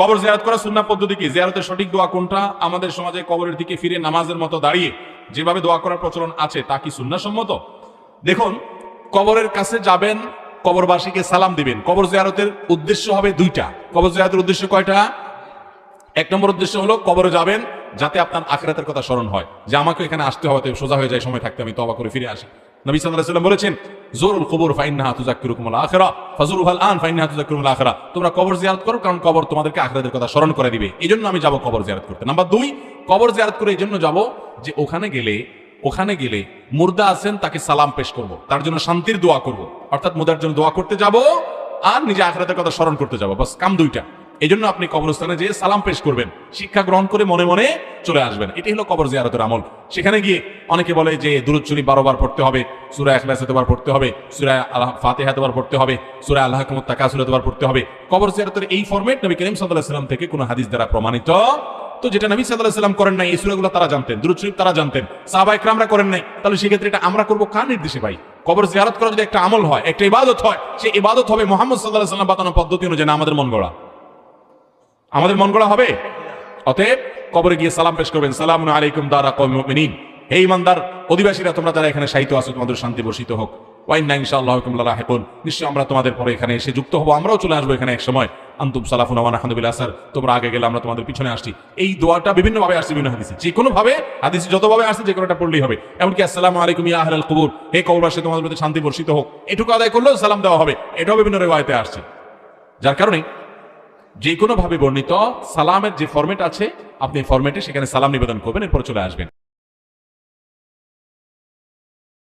কবর জিয়ারত করা সুন্নাহ পদ্ধতি কি? জিয়ারতের সঠিক দোয়া কোনটা? আমাদের সমাজে কবরের দিকে ফিরে নামাজের মতো দাঁড়িয়ে যেভাবে দোয়া করার প্রচলন আছে তা কি সুন্নাহ সম্মত? দেখুন, কবরের কাছে যাবেন, কবরবাসীকে সালাম দিবেন। কবর জিয়ারতের উদ্দেশ্য হবে দুইটা। কবর জিয়ারতের উদ্দেশ্য কয়টা? এক নম্বর উদ্দেশ্য হলো কবরে যাবেন যাতে আপনার আখিরাতের কথা স্মরণ হয়, যে আমাকে এখানে আসতে হবে, সোজা হয়ে যায়, সময় থাকতে আমি তওবা করে ফিরে আসি। নবী সাল্লাল্লাহু আলাইহি ওয়াসাল্লাম বলেছেন, জুরুল কুবুর ফাইন্নাহা তুযাক্কিরুকুমুল আখিরা ফাজুরুহাল আন ফাইন্নাহা তুযাক্কিরুকুমুল আখিরা। তোমরা কবর জিয়ারত করো, কারণ কবর তোমাদেরকে আখিরাতের কথা স্মরণ করে দিবে। এইজন্য আমি যাব কবর জিয়ারত করতে। নাম্বার 2, কবর জিয়ারত করে এইজন্য যাব যে ওখানে গেলে মুর্দা আছেন, তাকে সালাম পেশ করব, তার জন্য শান্তির দোয়া করব। অর্থাৎ মুর্দার জন্য দোয়া করতে যাব আর নিজে আখিরাতের কথা স্মরণ করতে যাব, বাস কাম দুইটা। এই জন্য আপনি কবরস্থানে যেয়ে সালাম পেশ করবেন, শিক্ষা গ্রহণ করে মনে মনে চলে আসবেন। এটাই হলো কবর জিয়ারতের আমল। সেখানে গিয়ে অনেকে বলে যে দুরূদ শরীফ 12 বার পড়তে হবে, সূরা ইখলাস এতবার পড়তে হবে, সূরা ফাতিহা এতবার পড়তে হবে, সূরা আল্লাহুম্মা তাকাসুর এতবার পড়তে হবে। কবর জিয়ারতের এই ফরম্যাট নবী করিম সাল্লাল্লাহু আলাইহি ওয়াসাল্লাম থেকে কোনো হাদিস দ্বারা প্রমাণিত। তো যেটা নবী সাল্লাল্লাহু আলাইহি ওয়াসাল্লাম করেন নাই, এই সূরাগুলো তারা জানতেন, দুরূদ শরীফ তারা জানতেন, সাহাবায়ে কেরামরা করেন নাই, তাহলে সেক্ষেত্রে এটা আমরা করব কার নির্দেশে ভাই? কবর জিয়ারত করা যদি একটা আমল হয়, একটা ইবাদত হয়, সেই ইবাদত হবে মুহাম্মদ সাল্লাল্লাহু আলাইহি ওয়াসাল্লাম বাতানো পদ্ধতি অনুযায়ী, না আমাদের মন গড়া হবে। অতএব কবরে গিয়ে সালাম পেশ করবেন, সালামুন আলাইকুম দারা কওমিল মুমিনিন, হে ঈমানদার অধিবাসীরা, তোমরা যারা এখানে শায়িত আছো, তোমাদের শান্তি বর্ষিত হোক। ওয়া ইন্না ইনশাআল্লাহু বিকুম লাহিকুন, নিশ্চয় আমরা তোমাদের পরে এখানে এসে যুক্ত হব, আমরাও চলে আসবো এখানে এক সময়। আনতুম সালাফুনা ওয়া নাহনু বিল আসার, তোমরা আগে গেলে আমরা তোমাদের পিছনে আসছি। এই দোয়াটা বিভিন্ন ভাবে আসছে, বিভিন্ন হাদিসে, যে কোনো ভাবে হাদিসে যতভাবে আসছে যে কোনোটা পড়লেই হবে। এমনকি আসসালামু আলাইকুম ইয়া আহলাল কুবুর, হে কবরবাসী, তোমাদের প্রতি শান্তি বর্ষিত হোক, এটুকু আদায় করলেও সালাম দেওয়া হবে। এটাও বিভিন্ন রিওয়ায়াতে আসছে। যার কারণে যে কোনো ভাবে বর্ণিত সালামের যে ফরম্যাট আছে, আপনি ফরম্যাটে সেখানে সালাম নিবেদন করবেন, এরপর চলে আসবেন।